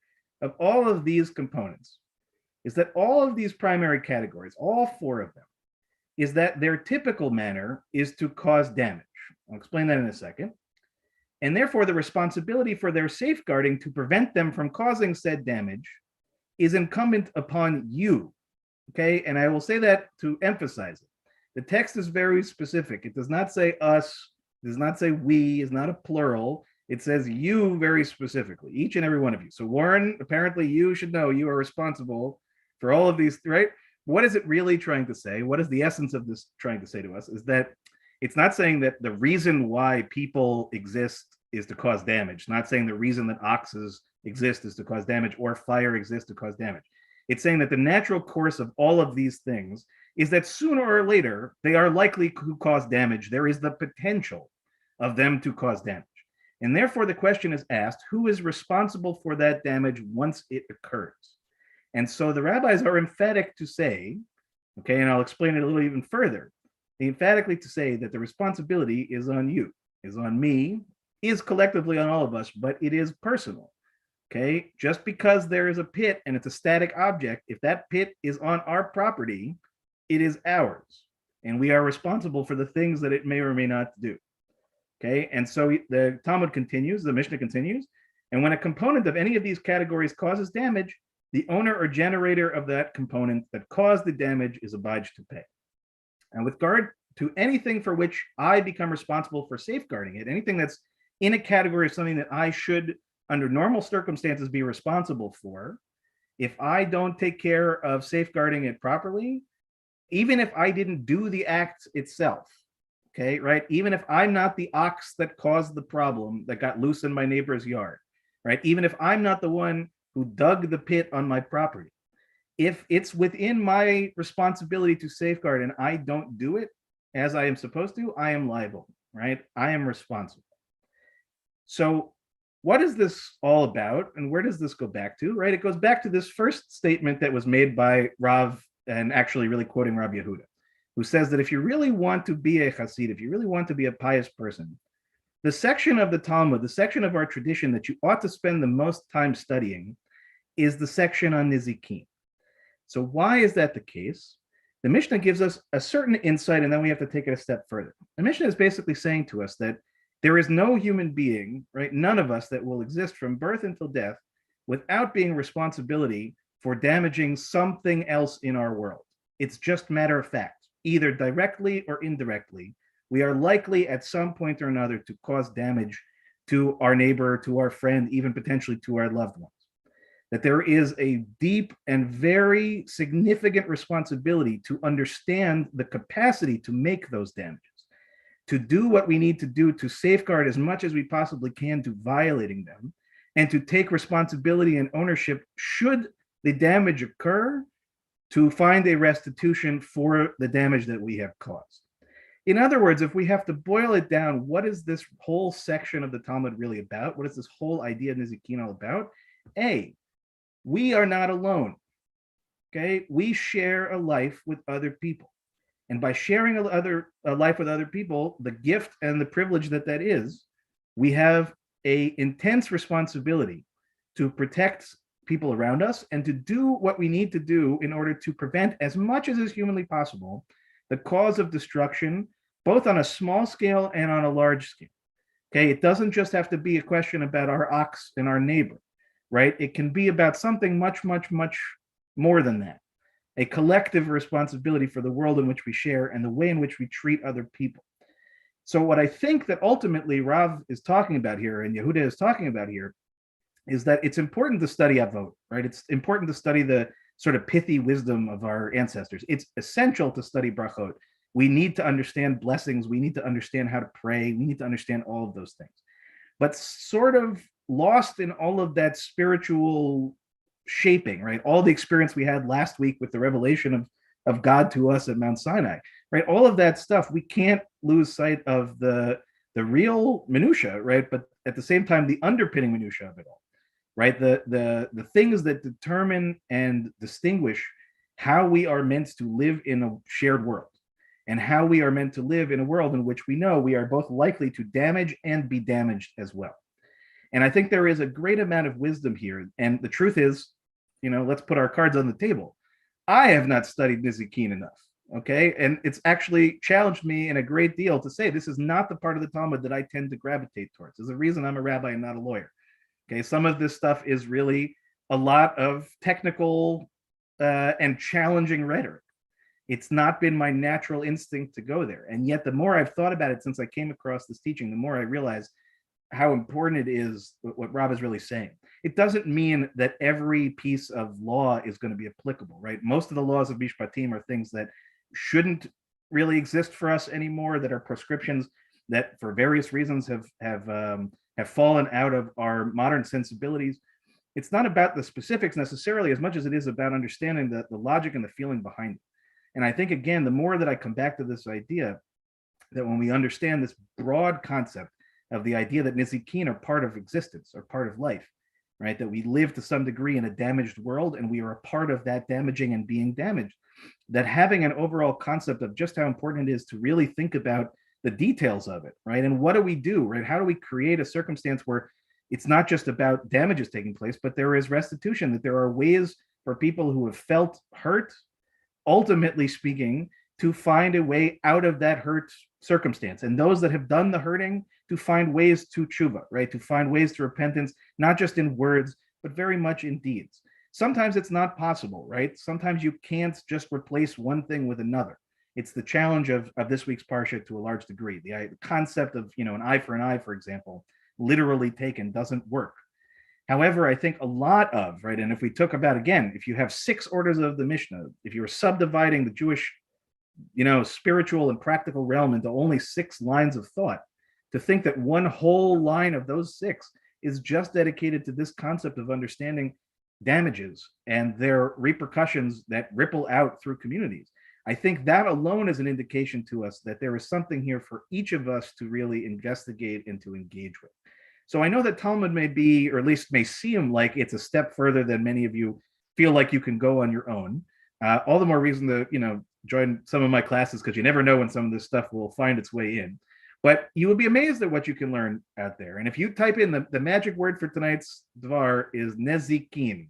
A: of all of these components is that all of these primary categories, all four of them, is that their typical manner is to cause damage. I'll explain that in a second. And therefore, the responsibility for their safeguarding to prevent them from causing said damage is incumbent upon you. Okay, and I will say that to emphasize it. The text is very specific. It does not say us, it does not say we, it's not a plural. It says you very specifically, each and every one of you. So Warren, apparently you should know you are responsible for all of these, right? What is it really trying to say? What is the essence of this trying to say to us? Is that it's not saying that the reason why people exist is to cause damage. Not saying the reason that oxes exist is to cause damage or fire exists to cause damage. It's saying that the natural course of all of these things is that sooner or later, they are likely to cause damage. There is the potential of them to cause damage. And therefore, the question is asked, who is responsible for that damage once it occurs? And so the rabbis are emphatic to say, okay, and I'll explain it a little even further, emphatically to say that the responsibility is on you, is on me, is collectively on all of us, but it is personal. Okay, just because there is a pit and it's a static object, if that pit is on our property, it is ours. And we are responsible for the things that it may or may not do. Okay, and so the Talmud continues, the Mishnah continues, and when a component of any of these categories causes damage, the owner or generator of that component that caused the damage is obliged to pay. And with regard to anything for which I become responsible for safeguarding it, anything that's in a category of something that I should, under normal circumstances, be responsible for, if I don't take care of safeguarding it properly, even if I didn't do the act itself, okay, right? Even if I'm not the ox that caused the problem that got loose in my neighbor's yard, right? Even if I'm not the one who dug the pit on my property, if it's within my responsibility to safeguard and I don't do it as I am supposed to, I am liable, right? I am responsible. So what is this all about, and where does this go back to, right? It goes back to this first statement that was made by Rav, and actually really quoting Rabbi Yehuda, who says that if you really want to be a Hasid, if you really want to be a pious person, the section of the Talmud, the section of our tradition that you ought to spend the most time studying is the section on Nizikin. So why is that the case? The Mishnah gives us a certain insight, and then we have to take it a step further. The Mishnah is basically saying to us that there is no human being, right, none of us, that will exist from birth until death without being responsibility for damaging something else in our world. It's just matter of fact, either directly or indirectly, we are likely at some point or another to cause damage to our neighbor, to our friend, even potentially to our loved ones. That there is a deep and very significant responsibility to understand the capacity to make those damages, to do what we need to do to safeguard as much as we possibly can to violating them, and to take responsibility and ownership should the damage occur, to find a restitution for the damage that we have caused. In other words, if we have to boil it down, what is this whole section of the Talmud really about? What is this whole idea of Nizikin all about? A, we are not alone. Okay, we share a life with other people. And by sharing a life with other people, the gift and the privilege that is, we have an intense responsibility to protect people around us and to do what we need to do in order to prevent, as much as is humanly possible, the cause of destruction, both on a small scale and on a large scale. Okay, it doesn't just have to be a question about our ox and our neighbor, right? It can be about something much, much, much more than that. A collective responsibility for the world in which we share and the way in which we treat other people. So what I think that ultimately Rav is talking about here, and Yehuda is talking about here, is that it's important to study Avot, right? It's important to study the sort of pithy wisdom of our ancestors. It's essential to study brachot. We need to understand blessings. We need to understand how to pray. We need to understand all of those things. But sort of lost in all of that spiritual shaping, right? All the experience we had last week with the revelation of God to us at Mount Sinai, right? All of that stuff, we can't lose sight of the real minutia, right? But at the same time, the underpinning minutia of it all, right? The things that determine and distinguish how we are meant to live in a shared world, and how we are meant to live in a world in which we know we are both likely to damage and be damaged as well. And I think there is a great amount of wisdom here. And the truth is, let's put our cards on the table. I have not studied Nizikin enough, okay? And it's actually challenged me in a great deal to say this is not the part of the Talmud that I tend to gravitate towards. There's a reason I'm a rabbi and not a lawyer, okay? Some of this stuff is really a lot of technical and challenging rhetoric. It's not been my natural instinct to go there. And yet the more I've thought about it since I came across this teaching, the more I realize how important it is what Rob is really saying. It doesn't mean that every piece of law is going to be applicable, right? Most of the laws of Mishpatim are things that shouldn't really exist for us anymore, that are prescriptions that for various reasons have fallen out of our modern sensibilities. It's not about the specifics necessarily as much as it is about understanding the logic and the feeling behind it. And I think, again, the more that I come back to this idea that when we understand this broad concept of the idea that nizikin are part of existence, or part of life, right? That we live to some degree in a damaged world, and we are a part of that damaging and being damaged. That having an overall concept of just how important it is to really think about the details of it, right? And what do we do, right? How do we create a circumstance where it's not just about damages taking place, but there is restitution, that there are ways for people who have felt hurt, ultimately speaking, to find a way out of that hurt circumstance. And those that have done the hurting, to find ways to tshuva, right? To find ways to repentance, not just in words, but very much in deeds. Sometimes it's not possible, right? Sometimes you can't just replace one thing with another. It's the challenge of this week's parsha to a large degree. The concept of, an eye, for example, literally taken, doesn't work. However, I think a lot of, right, and if we took about, again, if you have 6 orders of the Mishnah, if you were subdividing the Jewish, spiritual and practical realm into only 6 lines of thought, to think that one whole line of those 6 is just dedicated to this concept of understanding damages and their repercussions that ripple out through communities. I think that alone is an indication to us that there is something here for each of us to really investigate and to engage with. So I know that Talmud may be, or at least may seem like it's a step further than many of you feel like you can go on your own. All the more reason to, join some of my classes, because you never know when some of this stuff will find its way in. But you will be amazed at what you can learn out there. And if you type in the magic word for tonight's Dvar is Nezikin.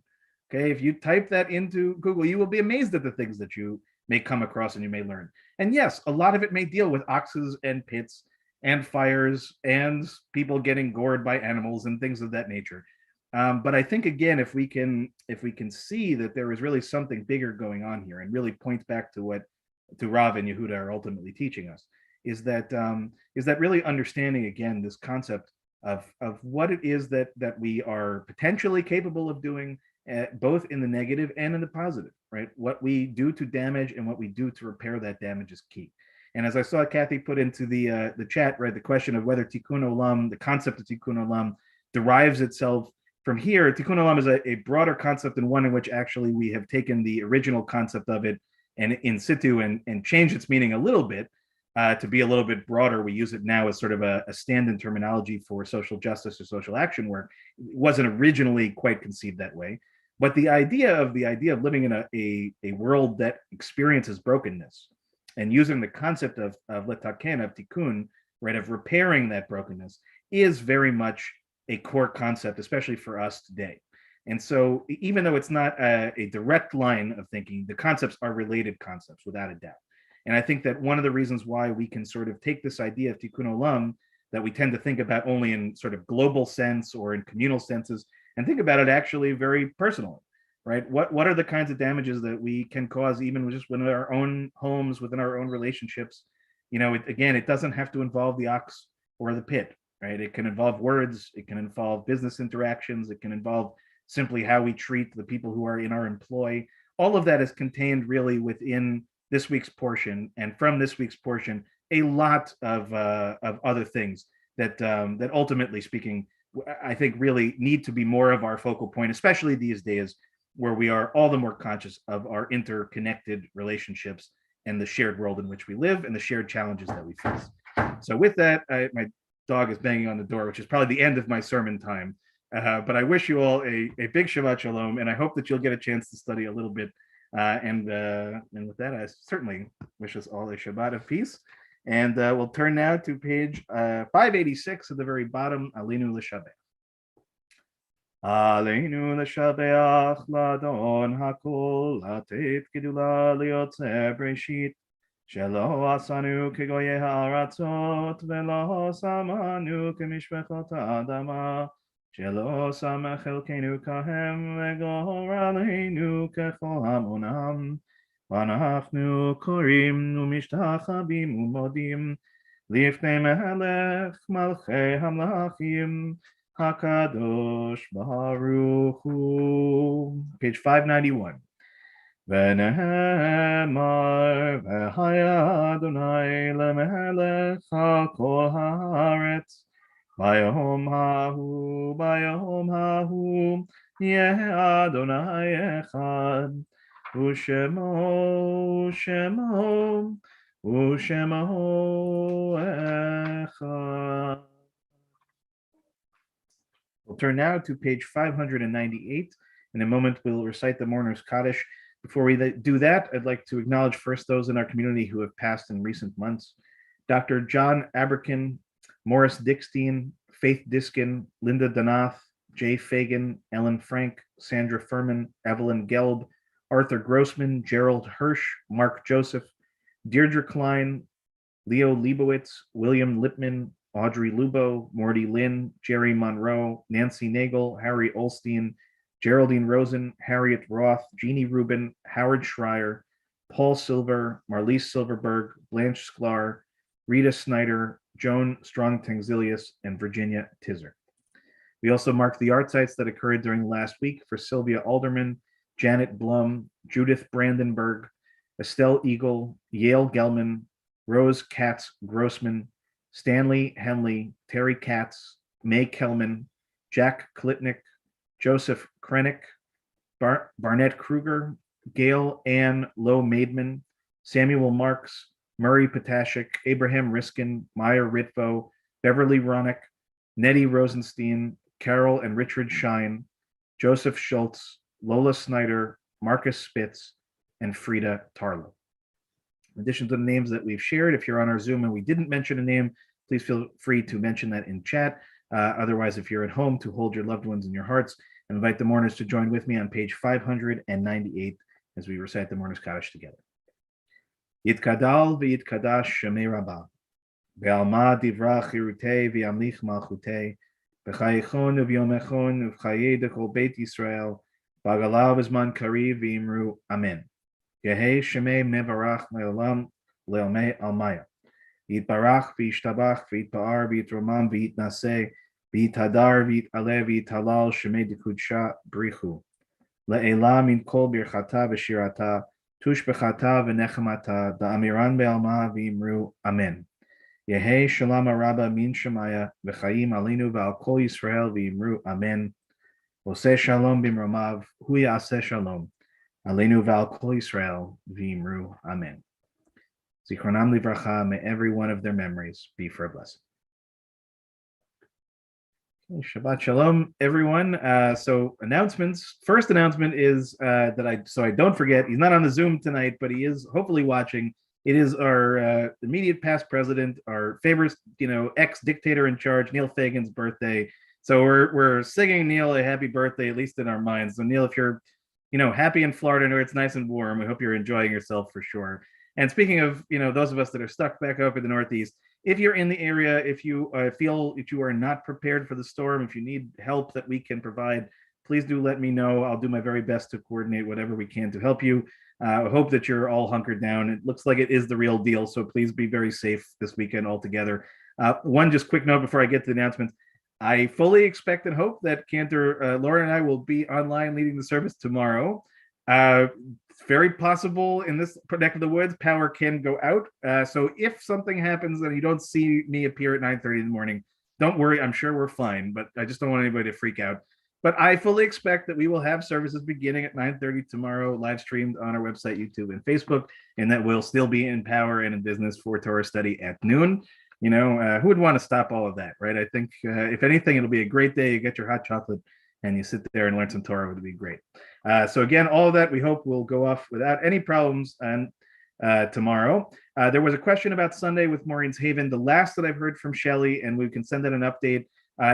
A: Okay, if you type that into Google, you will be amazed at the things that you may come across and you may learn. And yes, a lot of it may deal with oxes and pits and fires and people getting gored by animals and things of that nature. But I think, again, if we can see that there is really something bigger going on here, and really point back to what Rav and Yehuda are ultimately teaching us, is that really understanding, again, this concept of what it is that we are potentially capable of doing, both in the negative and in the positive, right? What we do to damage and what we do to repair that damage is key. And as I saw Kathy put into the chat, right, the question of whether Tikkun Olam, the concept of Tikkun Olam, derives itself from here. Tikkun Olam is a broader concept, and one in which actually we have taken the original concept of it and in situ and changed its meaning a little bit to be a little bit broader. We use it now as sort of a stand-in terminology for social justice or social action work. It wasn't originally quite conceived that way. But the idea of living in a world that experiences brokenness, and using the concept of letaken, of tikkun, right, of repairing that brokenness, is very much a core concept, especially for us today. And so even though it's not a direct line of thinking, the concepts are related concepts without a doubt. And I think that one of the reasons why we can sort of take this idea of tikkun olam that we tend to think about only in sort of global sense or in communal senses, and think about it actually very personally, right? What are the kinds of damages that we can cause even just within our own homes, within our own relationships? It doesn't have to involve the ox or the pit, right? It can involve words, it can involve business interactions, it can involve simply how we treat the people who are in our employ. All of that is contained really within this week's portion, and from this week's portion, a lot of other things that ultimately speaking, I think really need to be more of our focal point, especially these days where we are all the more conscious of our interconnected relationships and the shared world in which we live and the shared challenges that we face. So with that, my dog is banging on the door, which is probably the end of my sermon time. But I wish you all a big Shabbat Shalom, and I hope that you'll get a chance to study a little bit. And with that, I certainly wish us all a Shabbat of peace. And we'll turn now to page 586 at the very bottom, Alinu L'Shabbat. Alinu L'Shabbat Ladon Hakol Latet Gedula Liotze Breshit Shelo Asanu Kegoye Haratzot Velo Samanu Kemishpechot Adama Shelo Samach Elkeinu Kahem Vegor Aleinu Kechol Hamonam Vanachnu Korim Umishtachabim Umodim Lifnei Melech Malchei Hamlachim Hakadosh Baruch Hu. Page 591. V'nehemar v'haya Adonai lemelech hakol haaretz bayom hahu yeh Adonai echad u'shemo echad. We'll turn now to page 598. In a moment, we'll recite the Mourner's Kaddish. Before we do that, I'd like to acknowledge first those in our community who have passed in recent months. Dr. John Aberkin, Morris Dickstein, Faith Diskin, Linda Donath, Jay Fagan, Ellen Frank, Sandra Furman, Evelyn Gelb, Arthur Grossman, Gerald Hirsch, Mark Joseph, Deirdre Klein, Leo Leibowitz, William Lipman, Audrey Lubo, Morty Lynn, Jerry Monroe, Nancy Nagel, Harry Olstein, Geraldine Rosen, Harriet Roth, Jeannie Rubin, Howard Schreier, Paul Silver, Marlise Silverberg, Blanche Sklar, Rita Snyder, Joan Strong-Tangzilius, and Virginia Tizer. We also mark the art sites that occurred during last week for Sylvia Alderman, Janet Blum, Judith Brandenburg, Estelle Eagle, Yale Gelman, Rose Katz Grossman, Stanley Henley, Terry Katz, May Kelman, Jack Klitnick, Joseph Krennick, Barnett Kruger, Gail Ann Lowe Maidman, Samuel Marks, Murray Potashik, Abraham Riskin, Maya Ritvo, Beverly Ronick, Nettie Rosenstein, Carol and Richard Shine, Joseph Schultz, Lola Snyder, Marcus Spitz, and Frida Tarlow. In addition to the names that we've shared, if you're on our Zoom and we didn't mention a name, please feel free to mention that in chat. Otherwise, if you're at home, to hold your loved ones in your hearts and invite the mourners to join with me on page 598 as we recite the Mourner's Kaddish together. Yitkadal v'yitkadash shemei Rabbah, ve'alma divra chirutei v'yamlich malchutei, v'chayichon uv'yomechon uv'chayei dechol Beit Yisrael, v'agalav v'zman kariv v'imru amen. Yehei shemei mevarach le'olam le'omei almaya. Yitbarach v'yishtabach v'yitpa'ar v'yitromam v'yitnaseh v'yitadar v'yit'aleh v'yithalal shemei dekudsha brichu. Le'ela min kol birchata v'shirata tush bechata v'nechamata da'amiran be'alma v'imru amen. Yehei shalom araba min shemaya v'chayim alinu v'al kol Yisrael v'imru amen. Oseh shalom b'mromav hu ya'aseh shalom. Aleinu v'al kol Yisrael v'imru amen. Zichronam livracha, may every one of their memories be for a blessing. Okay, Shabbat shalom, everyone. So announcements. First announcement is so I don't forget, he's not on the Zoom tonight, but he is hopefully watching. It is our immediate past president, our favorite, ex-dictator in charge, Neil Fagan's birthday. So we're singing Neil a happy birthday, at least in our minds. So Neil, if you're happy in Florida where it's nice and warm, we hope you're enjoying yourself for sure. And speaking of, those of us that are stuck back up in the Northeast, if you're in the area, if you feel that you are not prepared for the storm, if you need help that we can provide, please do let me know. I'll do my very best to coordinate whatever we can to help you. I hope that you're all hunkered down. It looks like it is the real deal, so please be very safe this weekend altogether. One just quick note before I get to the announcements. I fully expect and hope that Cantor Laura and I will be online leading the service tomorrow. It's very possible in this neck of the woods, power can go out. So if something happens and you don't see me appear at 9:30 in the morning, don't worry. I'm sure we're fine, but I just don't want anybody to freak out. But I fully expect that we will have services beginning at 9:30 tomorrow, live streamed on our website, YouTube, and Facebook, and that we'll still be in power and in business for Torah study at noon. Who would want to stop all of that, right? I think if anything, it'll be a great day. You get your hot chocolate and you sit there and learn some Torah. It would be great. So again, all of that we hope will go off without any problems and tomorrow. There was a question about Sunday with Maureen's Haven. The last that I've heard from Shelley, and we can send out an update,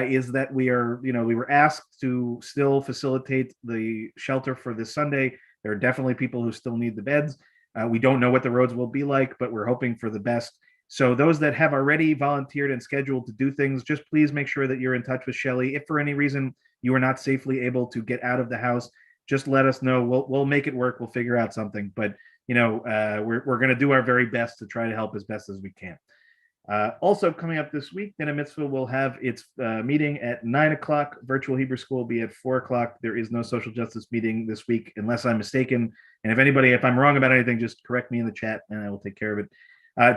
A: is that we were asked to still facilitate the shelter for this Sunday. There are definitely people who still need the beds. We don't know what the roads will be like, but we're hoping for the best. So those that have already volunteered and scheduled to do things, just please make sure that you're in touch with Shelley. If for any reason you are not safely able to get out of the house, just let us know. We'll make it work. We'll figure out something. But we're going to do our very best to try to help as best as we can. Also coming up this week, B'nai Mitzvah will have its meeting at 9:00. Virtual Hebrew School will be at 4:00. There is no social justice meeting this week, unless I'm mistaken. And if I'm wrong about anything, just correct me in the chat, and I will take care of it.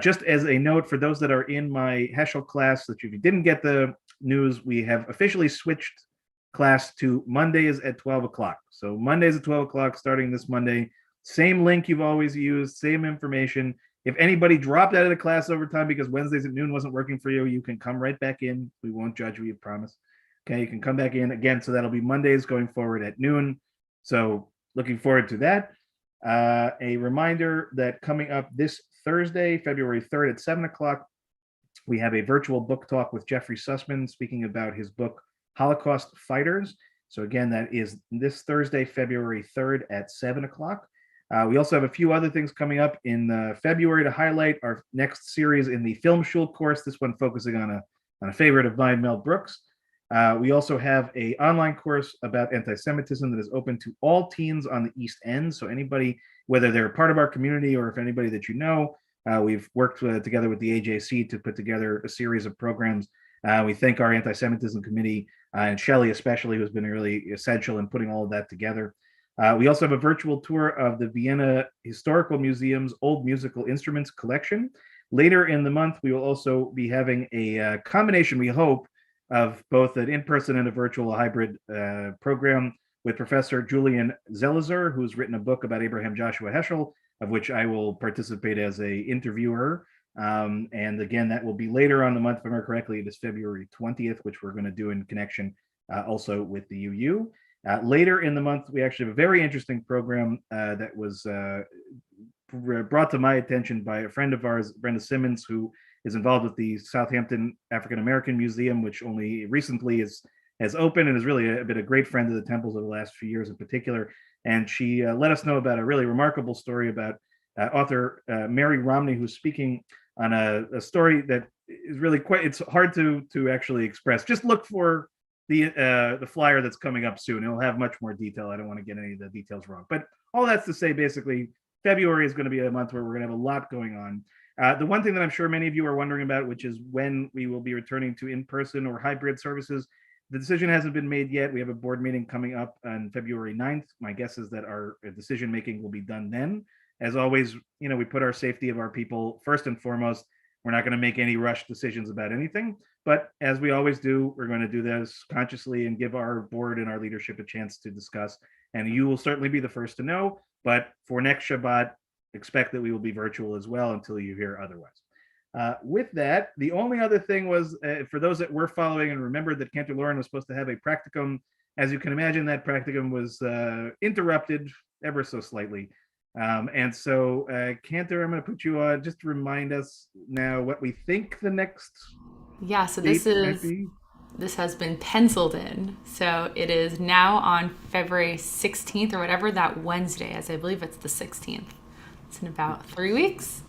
A: Just as a note for those that are in my Heschel class, that if you didn't get the news, we have officially switched class to Mondays at 12:00. So Mondays at 12:00, starting this Monday. Same link you've always used, same information. If anybody dropped out of the class over time because Wednesdays at noon wasn't working for you, you can come right back in. We won't judge you, we promise. Okay, you can come back in again. So that'll be Mondays going forward at noon. So looking forward to that. A reminder that coming up this Thursday, February 3rd at 7 o'clock, we have a virtual book talk with Jeffrey Sussman speaking about his book, Holocaust Fighters. So again, that is this Thursday, February 3rd at 7 o'clock. We also have a few other things coming up in February to highlight our next series in the Film Shul course, this one focusing on a favorite of mine, Mel Brooks. We also have an online course about anti-Semitism that is open to all teens on the East End. So anybody, whether they're part of our community or if anybody that you know, we've worked together with the AJC to put together a series of programs. We thank our anti-Semitism committee and Shelley especially, who's been really essential in putting all of that together. We also have a virtual tour of the Vienna Historical Museum's Old Musical Instruments collection. Later in the month, we will also be having a combination, we hope, of both an in-person and a virtual hybrid program with Professor Julian Zelizer, who's written a book about Abraham Joshua Heschel, of which I will participate as an interviewer. And again, that will be later on the month, if I remember correctly. It is February 20th, which we're going to do in connection also with the UU. Later in the month, we actually have a very interesting program that was brought to my attention by a friend of ours, Brenda Simmons, who is involved with the Southampton African American Museum, which only recently has opened and has really been a great friend of the temples over the last few years in particular. And she let us know about a really remarkable story about author Mary Romney, who's speaking on a story that is really it's hard to actually express. Just look for the flyer that's coming up soon. It'll have much more detail. I don't want to get any of the details wrong. But all that's to say, basically, February is going to be a month where we're going to have a lot going on. The one thing that I'm sure many of you are wondering about, which is when we will be returning to in-person or hybrid services, the decision hasn't been made yet. We have a board meeting coming up on February 9th. My guess is that our decision-making will be done then. As always, we put our safety of our people first and foremost. We're not going to make any rush decisions about anything. But as we always do, we're going to do this consciously and give our board and our leadership a chance to discuss. And you will certainly be the first to know. But for next Shabbat, expect that we will be virtual as well until you hear otherwise. With that, the only other thing was, for those that were following and remembered that Cantor Lauren was supposed to have a practicum, as you can imagine, that practicum was interrupted ever so slightly. And so, Cantor, I'm going to put you on just to remind us now what we think the next.
E: Yeah, so this has been penciled in. So it is now on February 16th or whatever that Wednesday is. I believe it's the 16th. It's in about 3 weeks.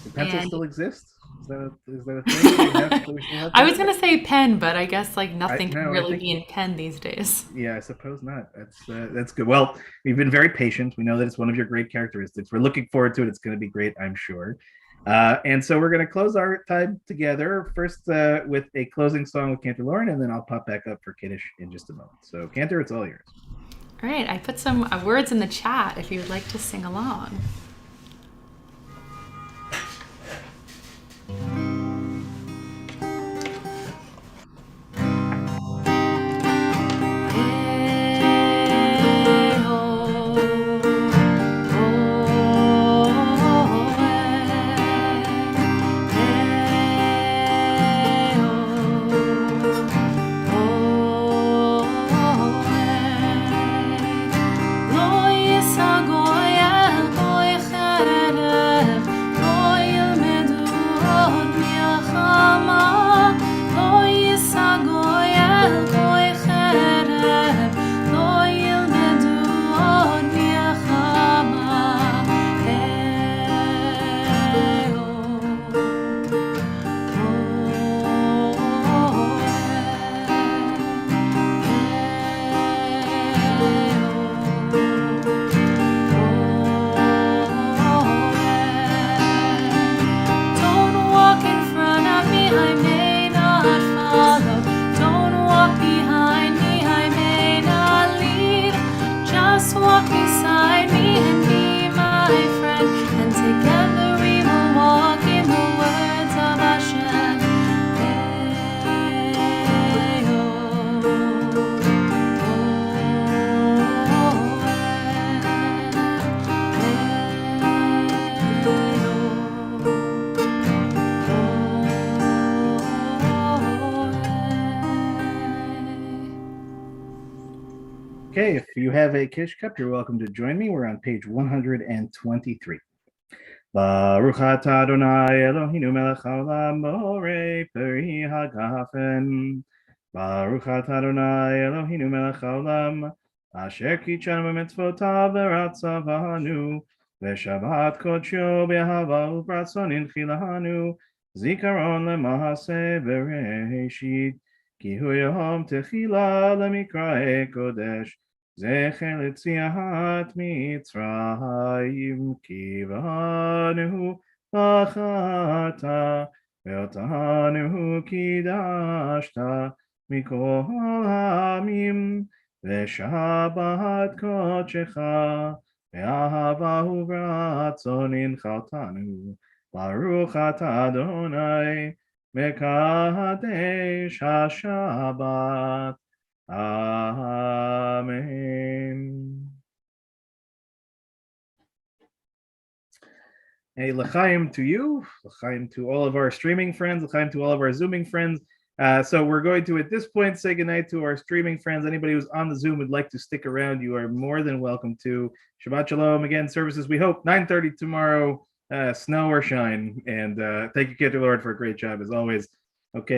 A: The pencil still exists? Is that a thing?
E: I was going to say pen, but I guess nothing can really be in pen these days.
A: Yeah, I suppose not. That's good. Well, we've been very patient. We know that it's one of your great characteristics. We're looking forward to it. It's going to be great, I'm sure. And so we're going to close our time together first with a closing song with Cantor Lauren, and then I'll pop back up for Kiddush in just a moment. So Cantor, it's all yours.
E: All right. I put some words in the chat if you would like to sing along.
A: Okay, if you have a Kish Cup, you're welcome to join me. We're on page 123. Baruch atah Adonai Eloheinu melech haolam borei peri hagafen. Baruch atah Adonai Eloheinu melech haolam asher kitshanu b'mitzvotav v'ratzavanu v'shabbat kodsho b'ahava u'b'ratzon inchilanu zikaron lema'aseh bereshit ki hu yom techila lemikrae kodesh זכר ליציאת מצרים כי בנו בחרת ואותנו קידשת מכל העמים ושבת קודשך באהבה וברצון הנחלתנו ברוך אתה אדוני מקדש השבת. Amen. A l'chaim to you, l'chaim to all of our streaming friends, l'chaim to all of our Zooming friends. So we're going to, at this point, say goodnight to our streaming friends. Anybody who's on the Zoom would like to stick around, you are more than welcome to. Shabbat Shalom. Again, services, we hope, 9:30 tomorrow, snow or shine. And thank you, Keter Lord, for a great job, as always. Okay.